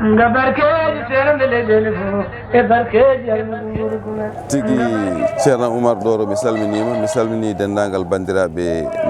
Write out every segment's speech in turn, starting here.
nga barkeji seerande leyɗele fof e barkeji almuɗumurguna tigi ceerno oumar ɗoro mi salmini dendagal bandiraɓe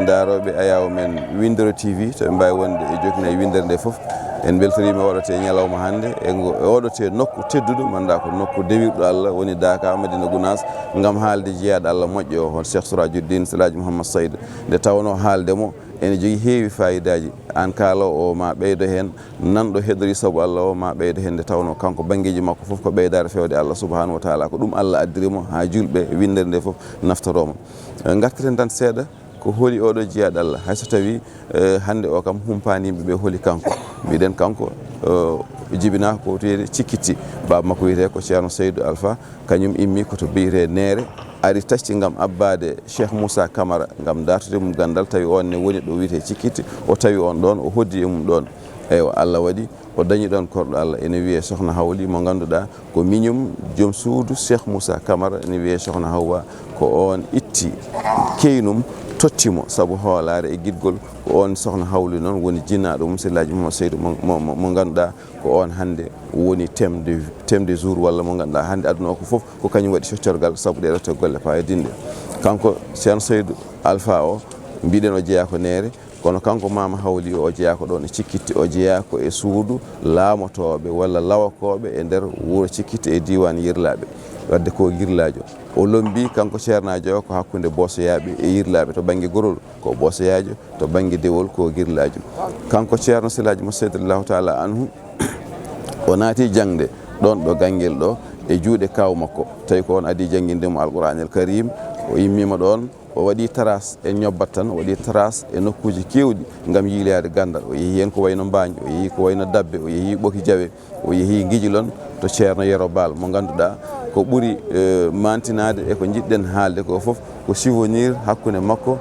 daroɓe ayaw men Winndere-tv to ɓe mbawi wonde e jokina e windere nde foof en beltorima waɗate ñalawma hannde e oɗote nokku tedduɗo manda ko nokku dewirɗo Allah woni Daka Madina Gounass gam haalde jeeyaɗo Allah moƴƴo o hon Cheikh Sourajuddin Selaji Mouhammad Saydou nde tawno haaldemo ene jogui heewi fayidaji an kaalowo o ma ɓeydo hen nanɗo heɗori saabu Allah o ma ɓeydo hen nde tawno kanko banggueji makko foof ko ɓeydare fewde Allah subahanahu wa taala ko ɗum Allah addirimo ha julɓe windere nde foof naftoroma gartiren tan seeɗa ko Holi oɗo jeeyaɗo Allah hayso tawi hande o kam humpani yimɓeɓe Holi kanko mbiɗen kanko jibina ko wiyete cikkitti baba makko wiyete ko Thierno Saydou Alpha kañum immi koto biyete Neere ari tacci gam abbade Cheikh Moussa Camara gam dartude mum gandal tawi on ne woni ɗo wiyete cikkitti o tawi on ɗon o hoddi e mum ɗon eywa Allah waɗi o dañi ɗon korɗo Allah ene wiye sokhna Hawli mo ganduɗa ko miñum joom suudu Cheikh Moussa Camara ene wiye sokhna Hawwa ko on itti keynum tottimo saabu hoolare e guidgol ko on sokhna Hawli noon woni jinnaɗo mum Selaji Mouhammad Saydou mo ganduɗa ko on hande woni temde jour walla mo ganduɗa hande aduna o ko foof ko kañum waɗi soccorgal saabu ɗeɗo to golle payodinde kanko Thierno Saydou Alpha o mbiɗen o jeeya ko Neere kono kanko Mama Hawli o jeeya ko ɗon e cikkitti o jeeya ko e suudu laamotoɓe walla lawakoɓe e nder wuuro cikkitti e diwan yirlaɓe wadde ko girlajo o lombi kanko ceernajo o ko hakkude bosoyaɓe e yirlaɓe to banggue gorol ko bosoyajo to banggue dewol ko girlajo kanko ceerno Selaji Mouhammad Saydou taala anhu o naati jangde ɗon ɗo ganguel ɗo e juuɗe kaw makko tawi ko on adi jangguindemo alqouranel karim o yimmima ɗon o waɗi trace e ñobbat tan o waɗi trace e nokkuji kewɗi gam yiilade gandal o yeehi hen ko wayno Mbagne o yeehi ko wayno Dabbe o yeehi Ɓoki Diawe o yeehi Guijilon to ceerno Yero Bal mo ganduɗa ko ɓuuri mantinade e ko jiɗɗen haalde ko foof ko souvenir hakkude makko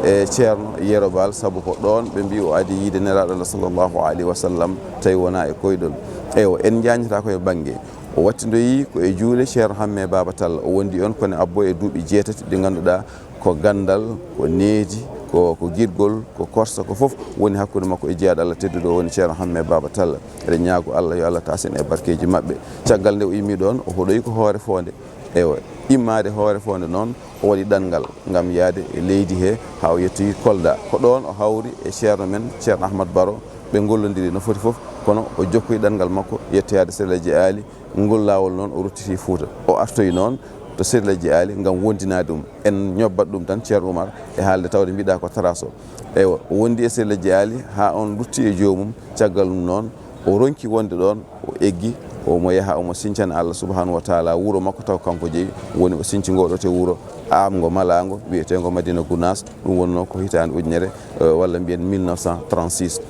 e ceerno Yero Bal saabu ko ɗon ɓe mbi o adi yiide neraɗo Allah sallllahu alayhi wa sallam tawi wona e koyɗol eywa en jañata koye banggue o wattidoyi ko e juuɗe ceerno Hamme Baba Talla o wondi on kone abbo e duuɓi 7 ɗi ganduɗa ko gandal ko needi ko guidgol ko korsa ko foof woni hakkude makko e jeeyaɗo Allah tedduɗo o woni ceerno Hamme Baba Talla eɗen ñaago Allah yo Allah tasen e barkeji mabɓe caggal nde o yimmi ɗon o hoɗoyi ko hoore fonde eywa immade hoore fonde noon o waɗi ɗanngal gam yaade e leydi he ha o yettoyi Kolda ko ɗon o hawri e ceerno men ceerno Ahmad Baro ɓe gollodiri no foti foof kono o jokkoyi ɗanngal makko yettoyade Seleji Ali ngol lawol noon o ruttiti Fouta o artoyi noon to Seleji Ali gam wondinade ɗum en ñobbat ɗum tan ceerno Oumar e haalde tawde mbiɗa ko trace o eywa o wondi e Seleji Ali ha on rutti e jomum caggal ɗum noon o ronki wonde ɗon o eggi omo yaha omo sincana Allah subahanahu wa taala wuuro makko taw kanko jeeyi woni o sinci ngoɗo te wuuro amgo malago wiyetego Madina Gounass ɗum wonno ko hitande ujunere walla mbiyen 1936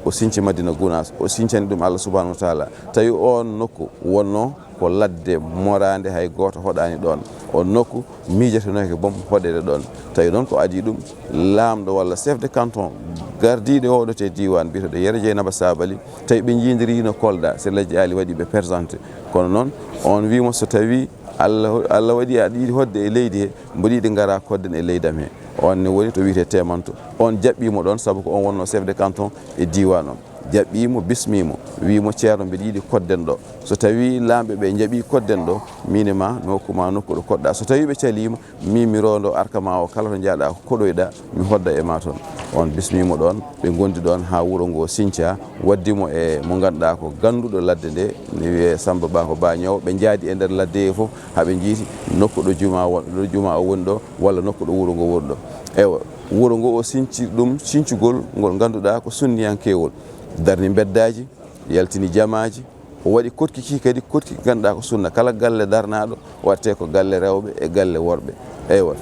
o sinci Madina Gounass o sincani ɗum Allah subahanahu wa taala tawi on nokku wonno ko ladde morande hay goto hoɗani ɗon on nokku miijatenoke boom hoɗede ɗon tawi noon ko adi ɗum lamɗo walla chef de canton gardiɗe oɗo te diwan biteɗo Yero Dieynaba Sabali tawi ɓe jiidirino Kolda Seleji Ali waɗi ɓe présenté kono noon on wimo so tawi Allah waɗi aɗa yiiɗi hodde e leydi he mboɗo yiɗi gara kodden e leydam he on ne woni to wiyete temanto on jaɓɓimo ɗon saabu ko on wonno chef de canton e diwan on jaɓɓimo bismimo wimo ceerno mbiɗa yiiɗi kodden ɗo so tawi lamɓe ɓe jaaɓi kodden ɗo minima mi hokkuma nokku ɗo koɗɗa so tawi ɓe calima mi rondo arka ma o kala to jaaɗa koɗoyɗa mi hodda e ma toon on bismimo ɗon ɓe gondi ɗon ha wuuro ngo Sinthia waddimo e mo ganduɗa ko ganduɗo ladde nde ne wiye Samba Ba ko Bañowo ɓe jaadi e nder ladde he foof haaɓe jiiti nokku ɗo juma o woni ɗo walla nokku ɗo wuuro ngo woni ɗo eywa wuuro ngo o sinci ɗum sincugol ngol ganduɗa ko sunniyankewol darni beddaji yaltini jamaji o waɗi kotkiki kadi kotkiki ganduɗa ko sunna kala galle darnaɗo watte ko galle rewɓe e galle worɓe eywa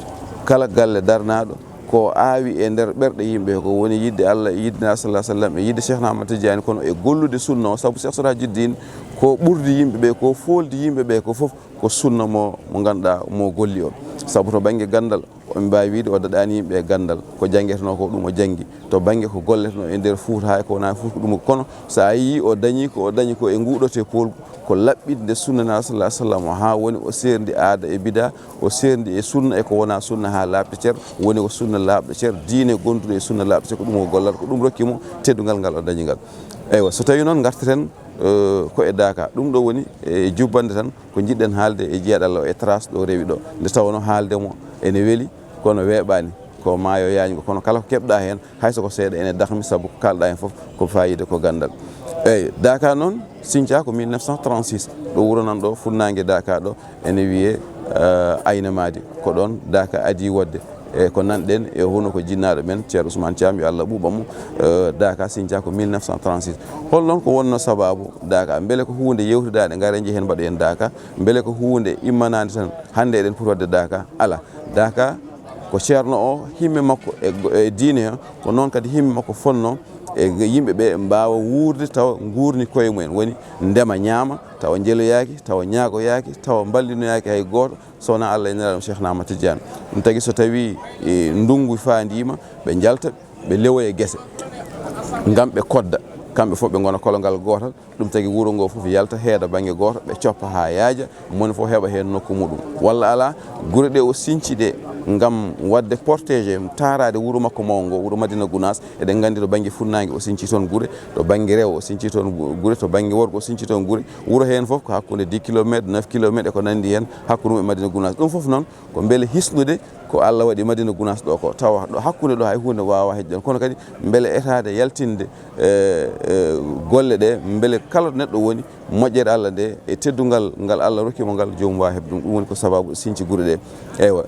kala galle darnaɗo ko aawi e nder ɓerɗe yimɓe ko woni yidde Allah e yidde Nabi sallallahu alaihi wasallam e yidde Cheikh Ahmad Tidiane kono e gollude sunna o saabu Cheikh Sourajuddin ko ɓurdi yimɓeɓe ko foldi yimɓeɓe ko foof ko sunna mo ganduɗa mo golli o saabu to banggue gandal on mbawi wiide o daɗani yimɓe gandal ko janggueteno ko ɗum o janggi to banggue ko golleteno e nder Fouta hay ko wona Fouta ko ɗum kono sa yi o dañi ko e nguɗote polgu ko laɓɓinde sunna Nabi sallallahu alaihi wasallam ha woni o serdi aada e bida o serdi e sunna e ko wona sunna ha labde ceer woni ko sunna labde ceer diine gonduɗo e sunna labde ceer ko ɗum o gollata ko ɗum rokkimo teddugal ngal o dañi ngal eywa so tawi noon garteten ko e Daka ɗum ɗo woni e jubbande tan ko jiɗɗen haalde e jeeɗal o e trace ɗo rewi ɗo nde tawno haaldemo ene weeli kono weeɓani ko maayo yaañgo kono kala ko keɓɗa heen hayso ko seeɗa ene dahmi sabu ko kalɗa heen fof ko fayida ko gandal eyyi Daka noon Sinthia ko 1936 ɗo wuro nan ɗo funnague Daka ɗo ene wiye Ayna Madi ko ɗon Daka adi wodde e ko nanɗen e hono ko jinnaɗo men Ceerno Ousmane Thiam yo Allah ɓuuɓamo Daka Sinthia ko 1936 hol noon ko wonno sababu Daka beele ko hunde yewtidade gare jehen mbaɗo en Daka beele ko hunde immanade tan hande eɗen poti wadde Daka ala Daka ko ceerno o himme makko e diine o ko noon kadi himme makko fonno e yimɓeɓe mbawa wuurde tawa gurni koye mumen woni ndema ñaama tawa jeeloyaki tawa ñaagoyaki tawa ballinoyaki hay goto sowona Allah e nelaɗo Cheikh Ahmad Tidiane ɗum tagui so tawi ndungu fandima ɓe jalta ɓe lewoye guese gam ɓe kodda kamɓe fof ɓe gona kologal gotal ɗum tagui wuuro ngo fof yalta heeda banggue goto ɓe coppa ha yaaja moni fof heeɓa hen nokku muɗum walla ala guure ɗe o sinci ɗe gam wadde protégé tarade wuuro makko mawgo wuuro Madina Gounass eɗen gandi to banggue funnague o sinci toon guure to banggue rewo o sinci toon guure to banggue worgo o sinci toon guure wuuro hen foof ko hakkude 10 kilométre 9 kilométre eko nandi hen hakkude e Madina Gounass ɗum foof noon ko beele hisnude ko Allah waɗi Madina Gounass ɗo ko tawa ɗo hakkude ɗo hay hunde wawa hejjon kono kadi beele etade yaltinde golle ɗe beele kala ɗo neɗɗo woni moƴƴere Allah nde e teddugal ngal Allah rokkimo ngal jomum wawa heɓde ɗum woni ko sababu sinci guure ɗe eywa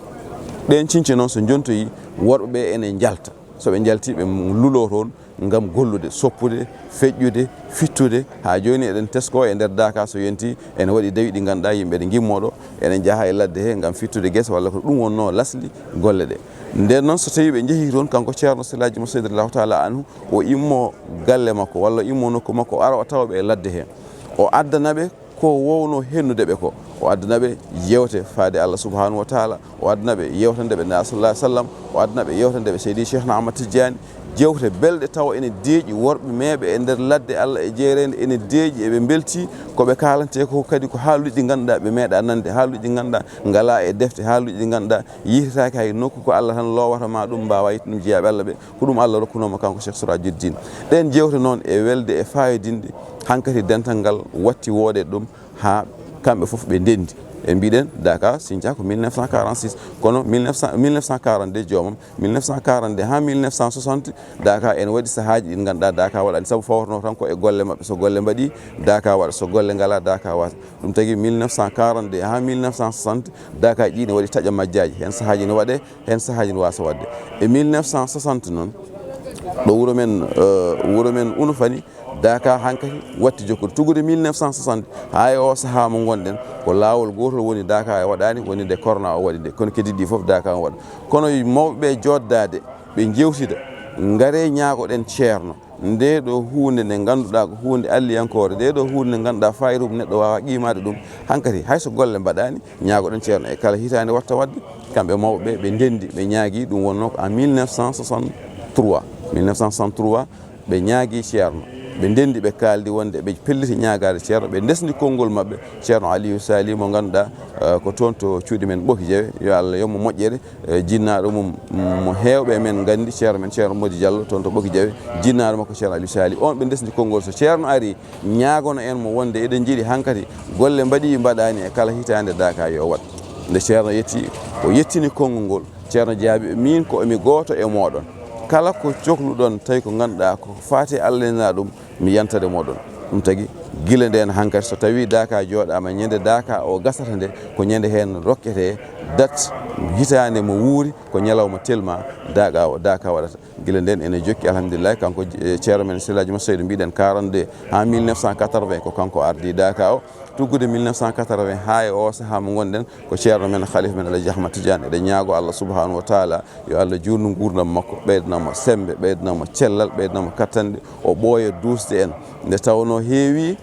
ɗen cinci noon so jontoyi worɓeɓe ene jalta soɓe jalti ɓe lulo toon gam gollude soppude feƴƴude fittude ha joni eɗen tesko e nder Daka so yonti ene waɗi dawi ɗi ganduɗa yimɓe ɗe gimmoɗo enen jaaha e ladde he gam fittude guese walla ko ɗum wonno lasli golle ɗe nden noon so tawi ɓe jeehi toon kanko ceerno Silaji mo seydillahu taala anhu o immo galle makko walla immo nokku makko o ara o tawaɓe e ladde he o addanaɓe ko wowno hennudeɓe ko o addanaɓe yewte faade Allah subhanahu wa taala o addanaɓe yewtandeɓe na sallallahu alaihi wasallam o addanaɓe yewtandeɓe Seydi Cheikh Ahmad Tidiane jewte belɗe tawa ene deeƴi worɓe meɓe e nder ladde Allah e jeerede ene deeƴi eɓe belti koɓe kalante ko kadi ko haaluji ɗi ganduɗa ɓe meeɗa nande haaluji ɗi ganduɗa ngala e defte haaluji ɗi ganduɗa yititaki hay nokku ko Allah tan lowata ma ɗum mbawa yitt ɗum jeeyaɓe Allah ɓe ko ɗum Allah rokkunoma kanko Cheikh Surajuddin ɗen jewte noon e welde e fayodinde hankkadi dental ngal watti woode ɗum ha kamɓe foof ɓe ndendi e mbiɗen Daka Sinthia ko 1946 kono 1942 jomam 1942 ha 1960 Daka ene waɗi sahaji ɗin ganduɗa Daka waɗani saabu fawtono tan ko e golle mabɓe so golle mbaɗi Daka waɗa so golle ngala Daka wata ɗum tagui 1942 ha 1960 Daka ƴi ne waɗi taƴa majjaji hen sahaji ne waɗe hen sahaji ne wasa wadde e 1960 noon ɗo wuuro men Unufani Daka hankati watti jokkude tugude 1960 ha e o saaha mo gonɗen ko laawol gotol woni Daka e waɗani woni nde corona o waɗi nde kono kediɗi foof Daka o waɗa kono mawɓeɓe joddade ɓe jewtida gaare ñaagoɗen ceerno nde ɗo hunde nde ganduɗa ko hunde alliyankore nde ɗo hunde nde ganduɗa fayru neɗɗo wawa qimade ɗum hankkadi hayso golle mbaɗani ñaagoɗen ceerno e kala hitande watta wadde kamɓe mawɓeɓe ɓe ndendi ɓe ñaagui ɗum wonno ko en 1963 ɓe ñaagui ceerno ɓe ndendi ɓe kaldi wonde ɓe pelliti ñagade ceerno ɓe desdi konngol mabɓe ceerno Aliou Sali mo ganduɗa ko toon to cuuɗi men Ɓoki Jawe yo Allah yomo moƴƴere jinnaɗo mum mo hewɓe men gandi ceerno men ceerno Modi Diallo toon to Ɓoki Jawe jinnaɗo makko ceerno Aliou Sali on ɓe desdi konngol so ceerno ari ñagono en mo wonde eɗen jiiɗi hankkadi golle mbaɗi mbaɗani e kala hitande Daka yo wat nde ceerno yetti o yettini konngol ngol ceerno jaabi min ko emi goto e moɗon kala ko cohluɗon tawi ko ganduɗa ko faati Allah ena ɗum mi yantade moɗon ɗum tagui guila nden hankkadi so tawi Daka jooɗama ñande Daka o gasata nde ko ñande hen rokkete date hitande mo wuuri ko ñalawma telma Daka waɗata guila nden ene jokki alhamdulillah kanko ceerno men Silaji mo Saydou mbiɗen 42 ha 1980 ko kanko ardi Daka o tuggude 1980 ha e o saaha mo gonɗen ko ceerno men khalifa men Alaji Ahmad Tidiane eɗen ñaago Allah subhanahu wa taala yo Allah jurnu gurdam makko ɓeydanamo sembe ɓeydanamo cellal ɓeydanamo kattande o ɓooya dusde en nde tawno heewi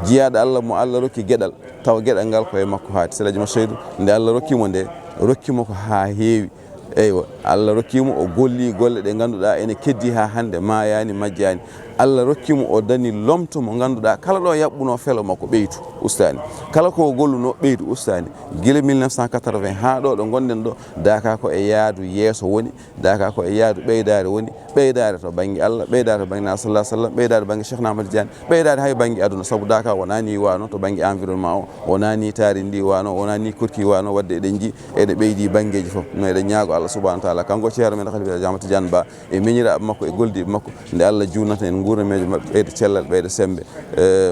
jiyaɗo Allah mo Allah rokki gueɗal tawa gueɗal ngal koye makko haati Silaji mo Saydou nde Allah rokkimo nde rokkimo ko ha heewi eywa Allah rokkimo o golli golle ɗe ganduɗa ene keddi ha hande mayani majjani Allah rokkimo o dani lomto mo ganduɗa kala ɗo yaɓɓuno felo makko ɓeytu ustani kala ko golluno ɓeytu ustani guila 1980 ha ɗo gonɗen ɗo Daka ko e yaadu yeeso woni Daka ko e yaadu ɓeydare woni ɓeydaade to baŋnge Allah ɓeydaade to baŋnge nabi sallallahu alaihi wasallam ɓeydaade baŋnge Cheikh Ahmad Tidiane ɓeydaade hay baŋnge aduna sabu Daka wona ni wano to baŋnge environnement o wona ni taari ndi wano wona ni kurki wano wadde eɗen ji eɗe ɓeydi baŋngeji fof no eɗen ñaago Allah subhanahu wa taala kanko ceerno men Khalifa Ahmad Tidiane Ba e miñiraɓe makko e goldiɓe makko nde Allah junnata en guuramejo maɓɓe ɓeyde cellal ɓeyde sembe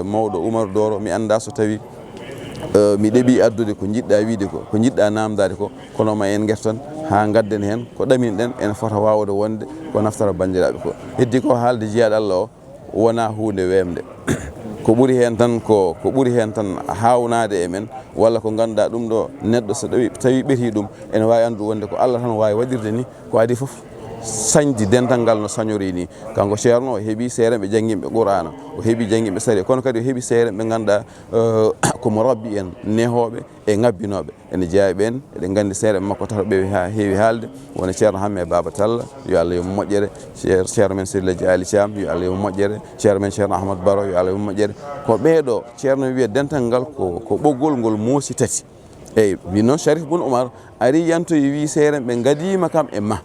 mawɗo Oumar Doro mi anda so tawi mi ɗeɓi addude ko jiɗɗa wiide ko jiɗɗa namdade ko kono ma en guertan ha gadden hen ko ɗaminɗen ene fota wawde wonde ko naftara bandiraɓe ko heddi ko haalde jiyaɗo Allah o wona hunde wemde ko ɓuuri hen tan ko ɓuuri hen tan hawnade e men walla ko ganduɗa ɗum ɗo neɗɗo so tawi ɓeeti ɗum ene wawi andude wonde ko Allah tan wawi waɗirde ni ko adi foof sañdi dental ngal no sañori ni kanko ceerno o heeɓi seeremɓe jangguimɓe Qur'ana o heeɓi jangguimɓe sari kono kadi o heeɓi seeremɓe ganduɗa komo rabbi en nehoɓe e ngabbinoɓe ene jeeya ɓen eɗen gandi seeremɓe makko tata ɓe ha heewi haalde wona ceerno Hamme Baba Talla yo Allah yomo moƴƴere ceerno men Seydilaji Ali Thiam yo Allah yomo moƴƴere ceerno men ceerno Ahmadou Baro yo Allah yomo moƴƴere ko ɓeeɗo ceerno wiya dental ngal ko ɓoggol ngol moosi tati eyyi min noon Sharif Boun Oumar ari yantoyi wi seeremɓe gadima kam e ma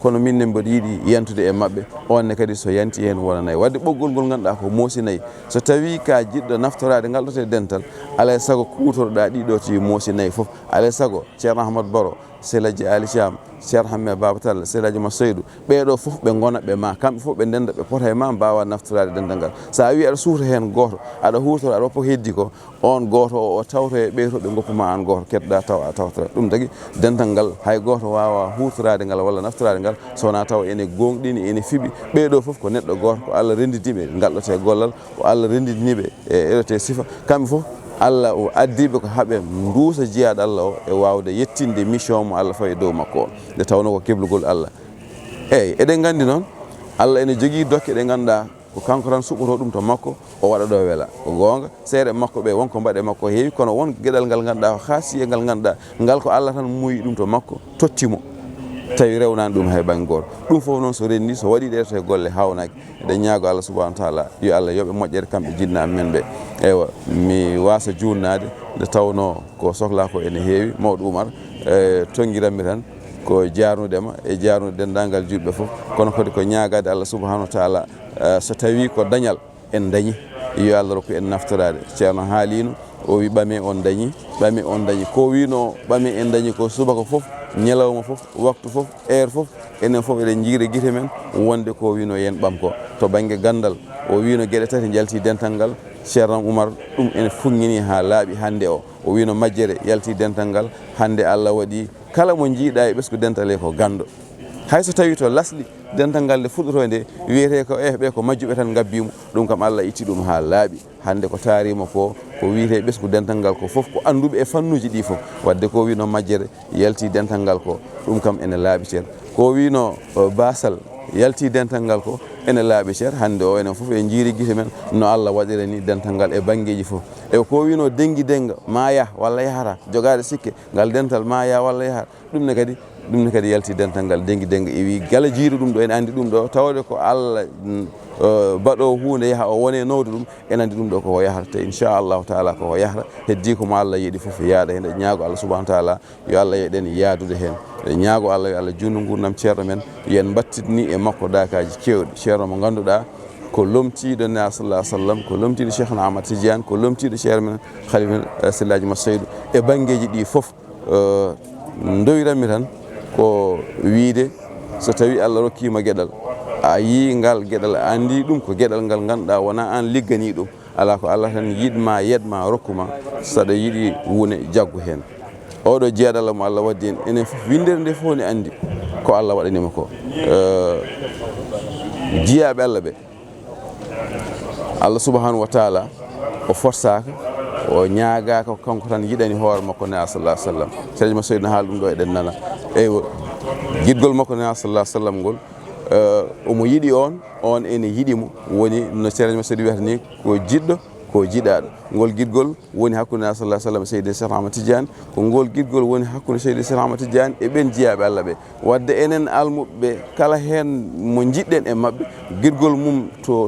kono minne mboɗo yiiɗi yantude e maɓɓe onne kadi so yanti hen wonanayi wadde ɓoggol ngol ganduɗa ko moosinayi so tawi ka jiɗɗo naftorade ngal ɗote dental alay saago kutoroɗa ɗiɗo to moosinayi foof alay saago ceerno Ahmadou Baro Seydilaji Ali Thiam ceerno Hamme Baba Talla Seydilaji ma Saydou ɓeɗo foof ɓe gona ɓe ma kamɓe foof ɓe ndenda ɓe pota e ma mbawa naftorade dental ngal sa wi aɗa suuta hen goto aɗa hutoro aɗa woppa heddi ko on goto o tawto e ɓeyto ɓe goppuma an goto kettoɗa taw a tawtora ɗum tagui dental ngal hay goto wawa hutorade ngal walla naftorade ngal sowona taw ene gonɗini ene fiiɓi ɓeɗo foof ko neɗɗo goto ko Allah rendidiɓe ngal ɗote gollal ko Allah rendidiniɓe e eɗote sifa kamɓe foof Allah o addiɓe ko haaɓe duusa jiyaɗo Allah o e wawde yettinde mission mo Allah fawi e dow makko o nde tawno ko keblugol Allah eyyi eɗen gandi noon Allah ene jogui dokke ɗe ganduɗa ko kanko tan suɓɓoto ɗum to makko o waɗa ɗo weela ko gonga seeɗa makko ɓe wonko mbaɗe makko heewi kono won gueɗal ngal ganduɗa ko haasiye ngal ganduɗa ngal ko Allah tan muuyi ɗum to makko tottimo tawi rewnani ɗum hay banggue goto ɗum foof noon so renni so waɗi ɗe to e golle hawnaki eɗen ñaago Allah subahanahu wa taala yo Allah yoɓe moƴƴere kamɓe jinnaɓe men ɓe eywa mi wasa junnade nde tawno ko sohla ko ene heewi mawɗo Oumar tonguiranmi tan ko jarnudema e jarnude dendagal julɓe foof kono kadi ko ñagade Allah subahanahu wa taala so tawi ko dañal en dañi yo Allah rokku en naftorade ceerno haalino o wi ɓame on dañi ko wino ɓame en dañi ko subaka foof ñalawma foof waktu foof heure foof enen foof eɗen jiira guite men wonde ko wino yen ɓam ko to banggue gandal o wino gueɗe tati jalti dental ngal ceerno Oumar ɗum ene funŋini ha laaɓi hande o wino majjere yalti dental ngal hande Allah waɗi kala mo jiiɗa e ɓesgu dental e ko gando hayso tawi to lasɗi dental ngal nde fuɗɗoto nde wiyete ko ɓe ko majjuɓe tan gabbimo ɗum kam Allah itti ɗum ha laaɓi hande ko taarima ko wiyete ɓesgu dental ngal ko foof ko anduɓe e fannuji ɗi foof wadde ko wino majjere yalti dental ngal ko ɗum kam ene laaɓi ceer ko wino basal yalti dental ngal ko ene laaɓi ceer hande o enen foof en jiiri guite men no Allah waɗire ni dental ngal e banggueji foof e ko wino dengi denga ma yah walla yahata jogade sikke ngal dental ma yah walla yahata ɗum ne kadi yalti dental ngal dengi denga e wi gala jiiru ɗum ɗo ene andi ɗum ɗo tawde ko Allah baɗo hunde yaaha o wone nowde ɗum en andi ɗum ɗo koko yahata te inchallahu taala koko yahata heddi komo Allah yiiɗi foof yaada hen e ñaago Allah subahanahu wa taala yo Allah yeɗen yaadude hen e ñaago Allah yo Allah junnu gurdam ceerno men yen battidni e makko dakaji kewɗi ceerno mo ganduɗa ko lomtiɗo na sallallahu alaihi wasallam ko lomtiɗo Cheikh Ahmad Tidiane ko lomtiɗo ceerno men Khalifa Seydilaji ma Saydou e banggueji ɗi foof dowiranmi tan ko wiide so tawi Allah rokkima gueɗal a yi ngal gueɗal a andi ɗum ko gueɗal ngal ganduɗa wona an liggani ɗum ala ko Allah tan yiɗma yedma rokkuma saɗa yiiɗi wune jaggu hen oɗo jeeyaɗo Allah mo Allah waddi en enen foof windere nde fof ne andi ko Allah waɗanima ko jiyaɓe Allah ɓe Allah subahanahu wa taala o forsaka o ñaagaka ko kanko tan yiɗani hoore makko ne sallallahu alaihi wasallam Seydi Massoud haal ɗum ɗo eɗen nana eywa guidgol makko ne sallallahu alaihi wasallam ngol omo yiɗi on ene yiɗimo woni no Seydi Massoud wiyata ni ko jiɗɗo ko jiɗaɗo ngol guiɗgol woni hakkude sallallahu alaihi wasallam Seydou Cheikh Ahmad Tidiane ko ngol guiɗgol woni hakkude Seydou Cheikh Ahmad Tidiane e ɓen jiyaɓe Allah ɓe wadde enen almuɓe kala hen mo jiɗɗen e mabɓe guiɗgol mum to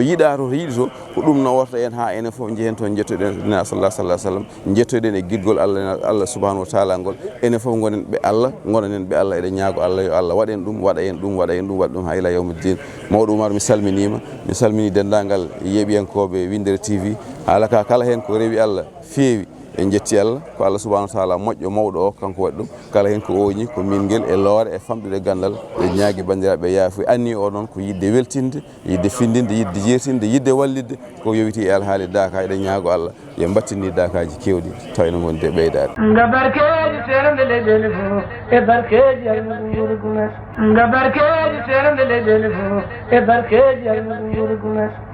yiɗa to yiɗi to ko ɗum no warta en ha enen fof jehen toon jettoɗen sallallahu alaihi wasallam jettoɗen e guiɗgol Allah subhanahu wa taala ngol enen fof gonen ɓe Allah gonen ɓe Allah eɗen ñaago Allah yo Allah waɗen ɗum waɗa en ɗum waɗa ɗum ha ila yawmiddin mawɗo Oumar mi salmini dendagal yeeɓiyankoɓe Winndere-tv haala ka kala hen ko rewi Allah feewi en jetti Allah ko Allah subhanahu wa taala moƴƴo mawɗo o kanko waɗi ɗum kala hen ko oñi ko min guel e loore e famɗude gandal e ñaagui bandiraɓe yaafuy anni o noon ko yidde weltinde yidde findinde yidde jertinde yidde wallidde ko yowiti e alhaali Daka eɗen ñaago Allah yo battinni dakaji kewɗi taw ene gondi e ɓeydade nga barkeji seerande leyɗele fo e barkeji almuɗum gunas nga barkeji seerande leyɗele fo e barkeji almuɗum gunas